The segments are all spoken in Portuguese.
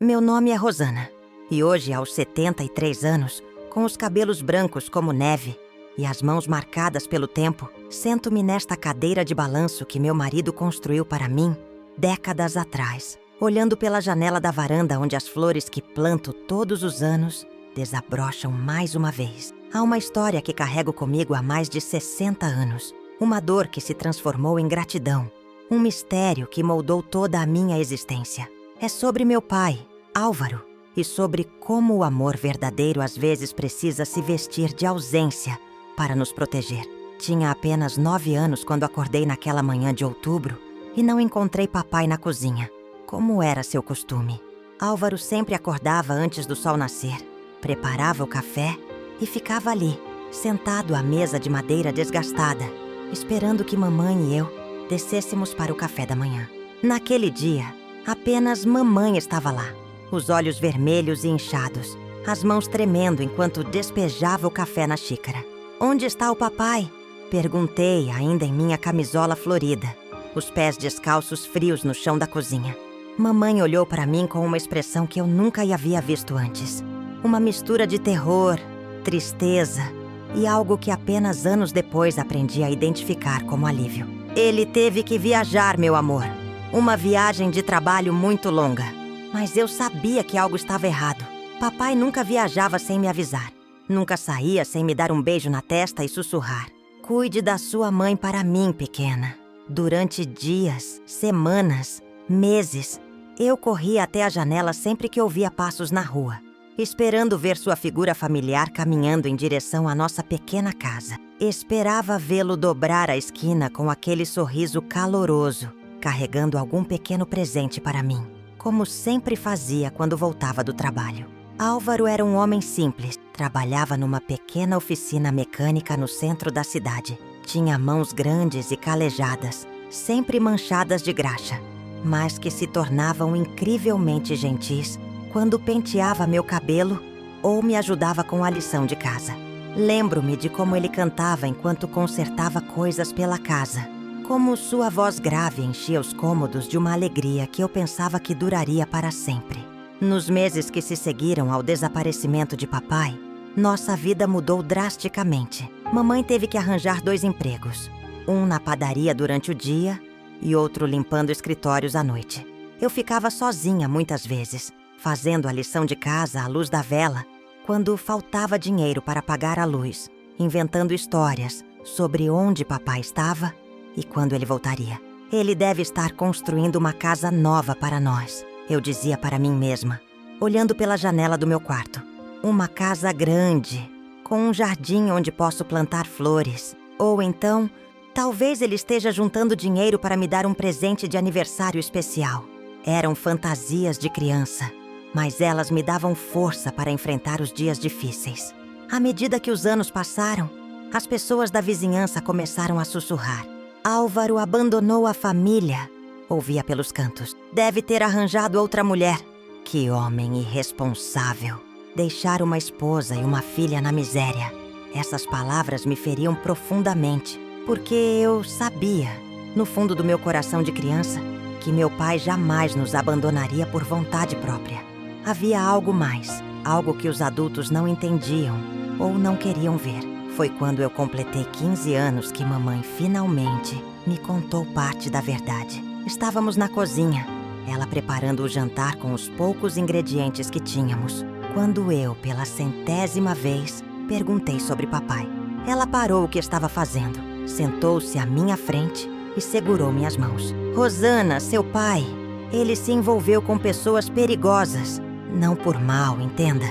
Meu nome é Rosana, e hoje, aos 73 anos, com os cabelos brancos como neve e as mãos marcadas pelo tempo, sento-me nesta cadeira de balanço que meu marido construiu para mim décadas atrás, olhando pela janela da varanda onde as flores que planto todos os anos desabrocham mais uma vez. Há uma história que carrego comigo há mais de 60 anos, uma dor que se transformou em gratidão, um mistério que moldou toda a minha existência. É sobre meu pai, Álvaro, e sobre como o amor verdadeiro às vezes precisa se vestir de ausência para nos proteger. Tinha apenas 9 anos quando acordei naquela manhã de outubro e não encontrei papai na cozinha, como era seu costume. Álvaro sempre acordava antes do sol nascer, preparava o café e ficava ali, sentado à mesa de madeira desgastada, esperando que mamãe e eu descêssemos para o café da manhã. Naquele dia, apenas mamãe estava lá, os olhos vermelhos e inchados, as mãos tremendo enquanto despejava o café na xícara. "Onde está o papai?" perguntei, ainda em minha camisola florida, os pés descalços frios no chão da cozinha. Mamãe olhou para mim com uma expressão que eu nunca havia visto antes. Uma mistura de terror, tristeza e algo que apenas anos depois aprendi a identificar como alívio. "Ele teve que viajar, meu amor. Uma viagem de trabalho muito longa. Mas eu sabia que algo estava errado. Papai nunca viajava sem me avisar. Nunca saía sem me dar um beijo na testa e sussurrar: 'Cuide da sua mãe para mim, pequena.' Durante dias, semanas, meses, eu corria até a janela sempre que ouvia passos na rua, esperando ver sua figura familiar caminhando em direção à nossa pequena casa. Esperava vê-lo dobrar a esquina com aquele sorriso caloroso, carregando algum pequeno presente para mim, como sempre fazia quando voltava do trabalho. Álvaro era um homem simples, trabalhava numa pequena oficina mecânica no centro da cidade. Tinha mãos grandes e calejadas, sempre manchadas de graxa, mas que se tornavam incrivelmente gentis quando penteava meu cabelo ou me ajudava com a lição de casa. Lembro-me de como ele cantava enquanto consertava coisas pela casa, como sua voz grave enchia os cômodos de uma alegria que eu pensava que duraria para sempre. Nos meses que se seguiram ao desaparecimento de papai, nossa vida mudou drasticamente. Mamãe teve que arranjar 2 empregos, um na padaria durante o dia e outro limpando escritórios à noite. Eu ficava sozinha muitas vezes, fazendo a lição de casa à luz da vela, quando faltava dinheiro para pagar a luz, inventando histórias sobre onde papai estava e quando ele voltaria. "Ele deve estar construindo uma casa nova para nós", eu dizia para mim mesma, olhando pela janela do meu quarto. "Uma casa grande, com um jardim onde posso plantar flores. Ou então, talvez ele esteja juntando dinheiro para me dar um presente de aniversário especial." Eram fantasias de criança, mas elas me davam força para enfrentar os dias difíceis. À medida que os anos passaram, as pessoas da vizinhança começaram a sussurrar: "Álvaro abandonou a família", ouvia pelos cantos. "Deve ter arranjado outra mulher." Que homem irresponsável. Deixar uma esposa e uma filha na miséria. Essas palavras me feriam profundamente, porque eu sabia, no fundo do meu coração de criança, que meu pai jamais nos abandonaria por vontade própria. Havia algo mais, algo que os adultos não entendiam ou não queriam ver. Foi quando eu completei 15 anos que mamãe finalmente me contou parte da verdade. Estávamos na cozinha, ela preparando o jantar com os poucos ingredientes que tínhamos, quando eu, pela 100ª vez, perguntei sobre papai. Ela parou o que estava fazendo, sentou-se à minha frente e segurou minhas mãos. "Rosana, seu pai, ele se envolveu com pessoas perigosas. Não por mal, entenda.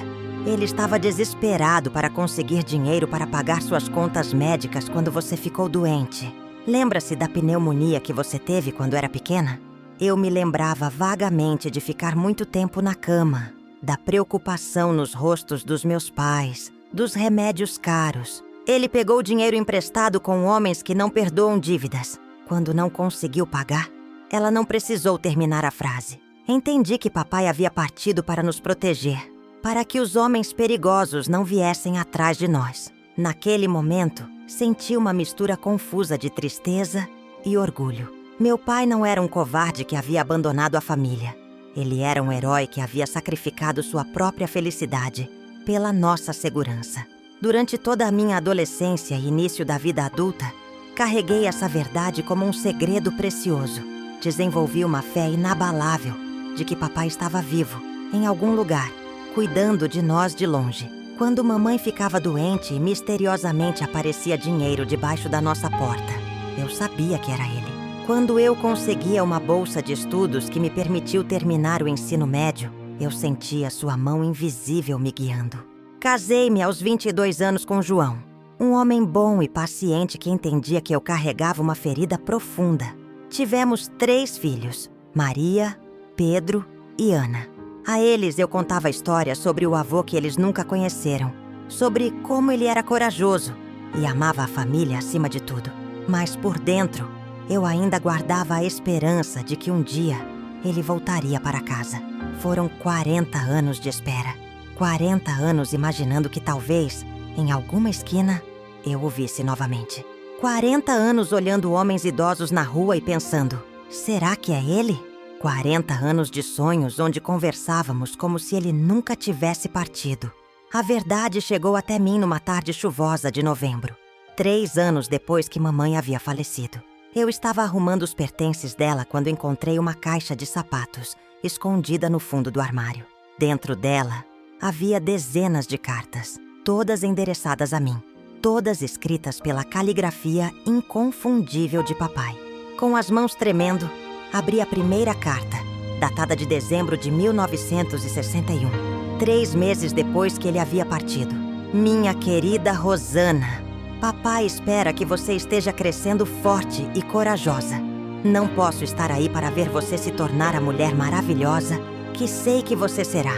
Ele estava desesperado para conseguir dinheiro para pagar suas contas médicas quando você ficou doente. Lembra-se da pneumonia que você teve quando era pequena?" Eu me lembrava vagamente de ficar muito tempo na cama, da preocupação nos rostos dos meus pais, dos remédios caros. "Ele pegou dinheiro emprestado com homens que não perdoam dívidas. Quando não conseguiu pagar, ela não precisou terminar a frase. Entendi que papai havia partido para nos proteger, para que os homens perigosos não viessem atrás de nós. Naquele momento, senti uma mistura confusa de tristeza e orgulho. Meu pai não era um covarde que havia abandonado a família. Ele era um herói que havia sacrificado sua própria felicidade pela nossa segurança. Durante toda a minha adolescência e início da vida adulta, carreguei essa verdade como um segredo precioso. Desenvolvi uma fé inabalável de que papai estava vivo, em algum lugar, cuidando de nós de longe. Quando mamãe ficava doente e misteriosamente aparecia dinheiro debaixo da nossa porta, eu sabia que era ele. Quando eu conseguia uma bolsa de estudos que me permitiu terminar o ensino médio, eu sentia sua mão invisível me guiando. Casei-me aos 22 anos com João, um homem bom e paciente que entendia que eu carregava uma ferida profunda. Tivemos 3 filhos, Maria, Pedro e Ana. A eles eu contava histórias sobre o avô que eles nunca conheceram, sobre como ele era corajoso e amava a família acima de tudo. Mas por dentro, eu ainda guardava a esperança de que um dia ele voltaria para casa. Foram 40 anos de espera. 40 anos imaginando que talvez, em alguma esquina, eu o visse novamente. 40 anos olhando homens idosos na rua e pensando, será que é ele? 40 anos de sonhos onde conversávamos como se ele nunca tivesse partido. A verdade chegou até mim numa tarde chuvosa de novembro, 3 anos depois que mamãe havia falecido. Eu estava arrumando os pertences dela quando encontrei uma caixa de sapatos escondida no fundo do armário. Dentro dela, havia dezenas de cartas, todas endereçadas a mim, todas escritas pela caligrafia inconfundível de papai. Com as mãos tremendo, abri a primeira carta, datada de dezembro de 1961, 3 meses depois que ele havia partido. Minha querida Rosana, papai espera que você esteja crescendo forte e corajosa. Não posso estar aí para ver você se tornar a mulher maravilhosa que sei que você será.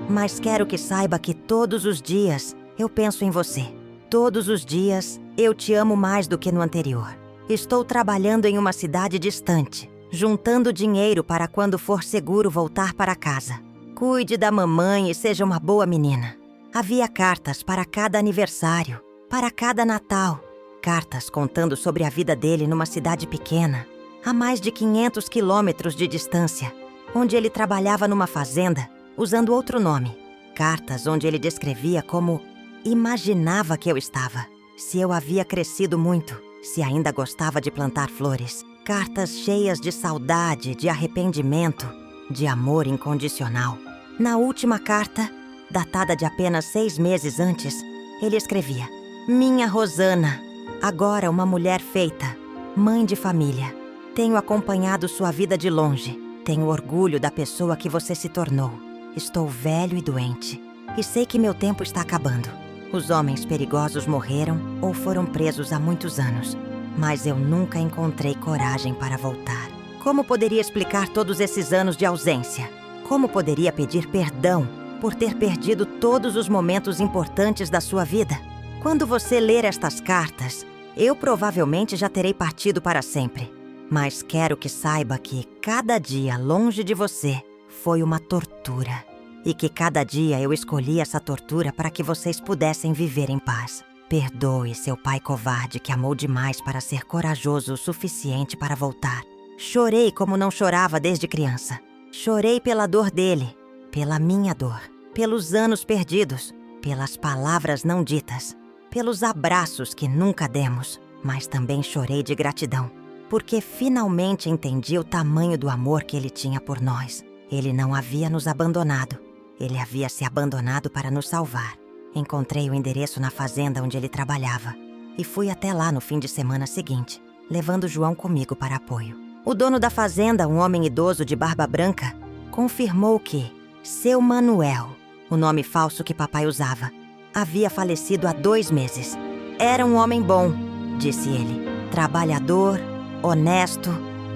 Mas quero que saiba que todos os dias eu penso em você. Todos os dias eu te amo mais do que no anterior. Estou trabalhando em uma cidade distante, juntando dinheiro para quando for seguro voltar para casa. Cuide da mamãe e seja uma boa menina. Havia cartas para cada aniversário, para cada Natal. Cartas contando sobre a vida dele numa cidade pequena, a mais de 500 quilômetros de distância, onde ele trabalhava numa fazenda, usando outro nome. Cartas onde ele descrevia como imaginava que eu estava, se eu havia crescido muito, se ainda gostava de plantar flores. Cartas cheias de saudade, de arrependimento, de amor incondicional. Na última carta, datada de apenas 6 meses antes, ele escrevia: Minha Rosana, agora uma mulher feita, mãe de família. Tenho acompanhado sua vida de longe. Tenho orgulho da pessoa que você se tornou. Estou velho e doente, e sei que meu tempo está acabando. Os homens perigosos morreram ou foram presos há muitos anos, mas eu nunca encontrei coragem para voltar. Como poderia explicar todos esses anos de ausência? Como poderia pedir perdão por ter perdido todos os momentos importantes da sua vida? Quando você ler estas cartas, eu provavelmente já terei partido para sempre. Mas quero que saiba que cada dia longe de você foi uma tortura. E que cada dia eu escolhi essa tortura para que vocês pudessem viver em paz. Perdoe seu pai covarde que amou demais para ser corajoso o suficiente para voltar. Chorei como não chorava desde criança. Chorei pela dor dele, pela minha dor, pelos anos perdidos, pelas palavras não ditas, pelos abraços que nunca demos. Mas também chorei de gratidão, porque finalmente entendi o tamanho do amor que ele tinha por nós. Ele não havia nos abandonado. Ele havia se abandonado para nos salvar. Encontrei o endereço na fazenda onde ele trabalhava e fui até lá no fim de semana seguinte, levando João comigo para apoio. O dono da fazenda, um homem idoso de barba branca, confirmou que seu Manuel, o nome falso que papai usava, havia falecido há 2 meses. Era um homem bom, disse ele. Trabalhador, honesto,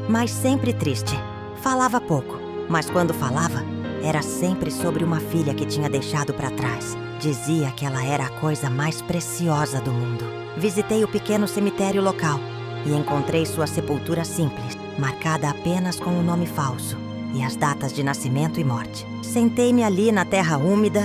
mas sempre triste. Falava pouco, mas quando falava, era sempre sobre uma filha que tinha deixado para trás. Dizia que ela era a coisa mais preciosa do mundo. Visitei o pequeno cemitério local e encontrei sua sepultura simples, marcada apenas com o nome falso e as datas de nascimento e morte. Sentei-me ali na terra úmida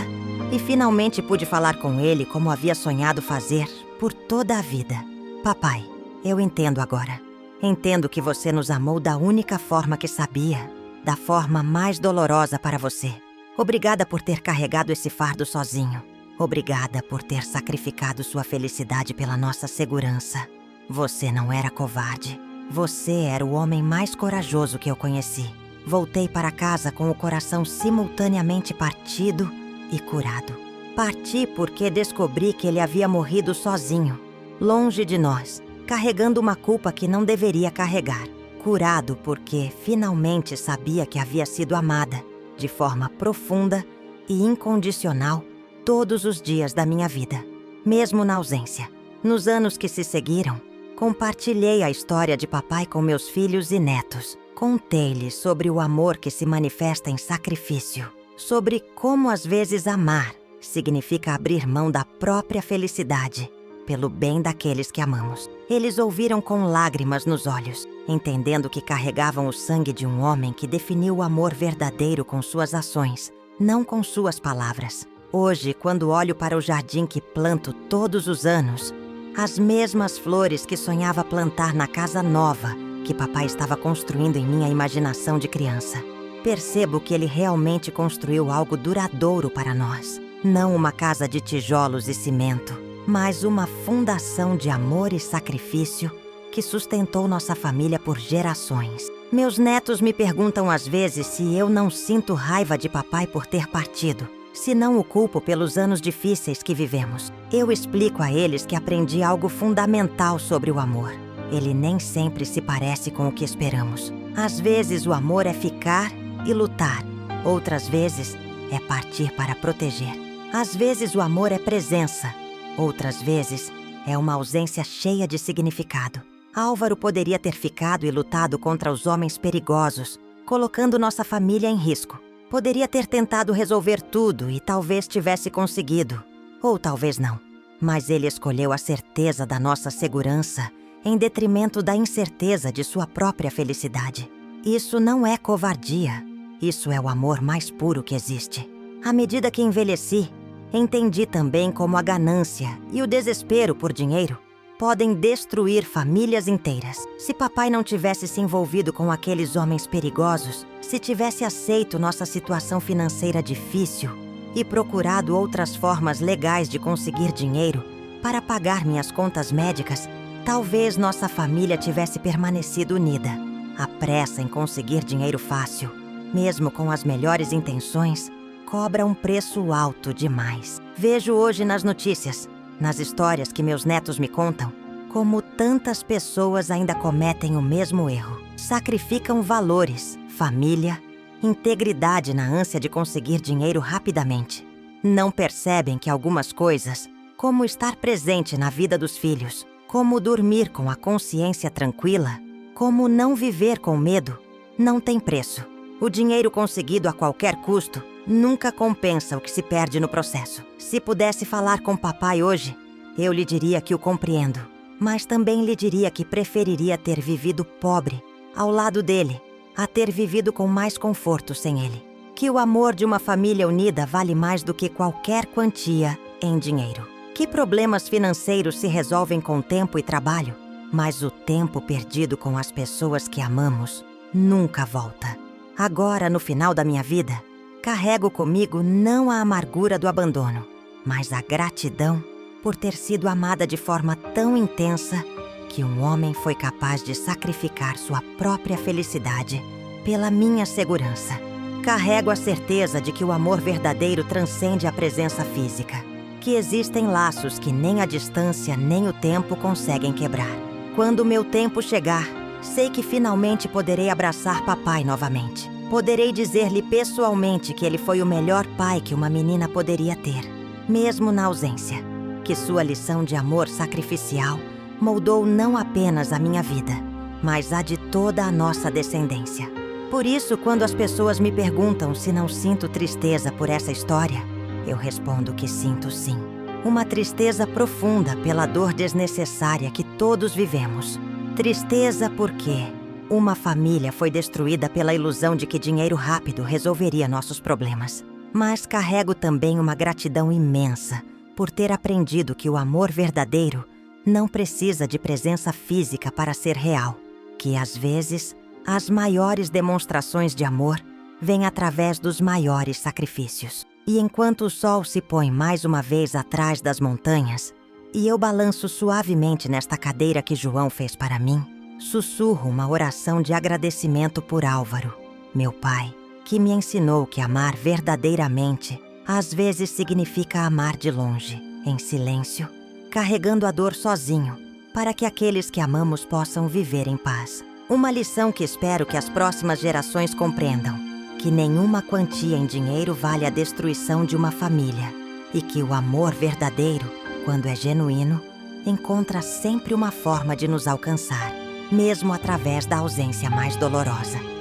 e finalmente pude falar com ele como havia sonhado fazer por toda a vida. Papai, eu entendo agora. Entendo que você nos amou da única forma que sabia, da forma mais dolorosa para você. Obrigada por ter carregado esse fardo sozinho. Obrigada por ter sacrificado sua felicidade pela nossa segurança. Você não era covarde. Você era o homem mais corajoso que eu conheci. Voltei para casa com o coração simultaneamente partido e curado. Parti porque descobri que ele havia morrido sozinho, longe de nós, carregando uma culpa que não deveria carregar. Curado porque finalmente sabia que havia sido amada, de forma profunda e incondicional, todos os dias da minha vida, mesmo na ausência. Nos anos que se seguiram, compartilhei a história de papai com meus filhos e netos. Contei-lhes sobre o amor que se manifesta em sacrifício, sobre como às vezes amar significa abrir mão da própria felicidade pelo bem daqueles que amamos. Eles ouviram com lágrimas nos olhos, entendendo que carregavam o sangue de um homem que definiu o amor verdadeiro com suas ações, não com suas palavras. Hoje, quando olho para o jardim que planto todos os anos, as mesmas flores que sonhava plantar na casa nova que papai estava construindo em minha imaginação de criança, percebo que ele realmente construiu algo duradouro para nós. Não uma casa de tijolos e cimento, mas uma fundação de amor e sacrifício que sustentou nossa família por gerações. Meus netos me perguntam às vezes se eu não sinto raiva de papai por ter partido, se não o culpo pelos anos difíceis que vivemos. Eu explico a eles que aprendi algo fundamental sobre o amor. Ele nem sempre se parece com o que esperamos. Às vezes o amor é ficar e lutar. Outras vezes é partir para proteger. Às vezes o amor é presença. Outras vezes é uma ausência cheia de significado. Álvaro poderia ter ficado e lutado contra os homens perigosos, colocando nossa família em risco. Poderia ter tentado resolver tudo e talvez tivesse conseguido. Ou talvez não. Mas ele escolheu a certeza da nossa segurança em detrimento da incerteza de sua própria felicidade. Isso não é covardia. Isso é o amor mais puro que existe. À medida que envelheci, entendi também como a ganância e o desespero por dinheiro podem destruir famílias inteiras. Se papai não tivesse se envolvido com aqueles homens perigosos, se tivesse aceito nossa situação financeira difícil e procurado outras formas legais de conseguir dinheiro para pagar minhas contas médicas, talvez nossa família tivesse permanecido unida. A pressa em conseguir dinheiro fácil, mesmo com as melhores intenções, cobra um preço alto demais. Vejo hoje nas notícias, nas histórias que meus netos me contam, como tantas pessoas ainda cometem o mesmo erro. Sacrificam valores, família, integridade na ânsia de conseguir dinheiro rapidamente. Não percebem que algumas coisas, como estar presente na vida dos filhos, como dormir com a consciência tranquila, como não viver com medo, não tem preço. O dinheiro conseguido a qualquer custo nunca compensa o que se perde no processo. Se pudesse falar com papai hoje, eu lhe diria que o compreendo, mas também lhe diria que preferiria ter vivido pobre, ao lado dele, a ter vivido com mais conforto sem ele. Que o amor de uma família unida vale mais do que qualquer quantia em dinheiro. Que problemas financeiros se resolvem com tempo e trabalho, mas o tempo perdido com as pessoas que amamos nunca volta. Agora, no final da minha vida, carrego comigo não a amargura do abandono, mas a gratidão por ter sido amada de forma tão intensa que um homem foi capaz de sacrificar sua própria felicidade pela minha segurança. Carrego a certeza de que o amor verdadeiro transcende a presença física, que existem laços que nem a distância nem o tempo conseguem quebrar. Quando o meu tempo chegar, sei que finalmente poderei abraçar papai novamente. Poderei dizer-lhe pessoalmente que ele foi o melhor pai que uma menina poderia ter, mesmo na ausência. Que sua lição de amor sacrificial moldou não apenas a minha vida, mas a de toda a nossa descendência. Por isso, quando as pessoas me perguntam se não sinto tristeza por essa história, eu respondo que sinto sim. Uma tristeza profunda pela dor desnecessária que todos vivemos. Tristeza porque uma família foi destruída pela ilusão de que dinheiro rápido resolveria nossos problemas. Mas carrego também uma gratidão imensa por ter aprendido que o amor verdadeiro não precisa de presença física para ser real. Que às vezes As maiores demonstrações de amor vêm através dos maiores sacrifícios. E enquanto o sol se põe mais uma vez atrás das montanhas, e eu balanço suavemente nesta cadeira que João fez para mim, sussurro uma oração de agradecimento por Álvaro, meu pai, que me ensinou que amar verdadeiramente às vezes significa amar de longe, em silêncio, carregando a dor sozinho, para que aqueles que amamos possam viver em paz. Uma lição que espero que as próximas gerações compreendam, que nenhuma quantia em dinheiro vale a destruição de uma família e que o amor verdadeiro, quando é genuíno, encontra sempre uma forma de nos alcançar, mesmo através da ausência mais dolorosa.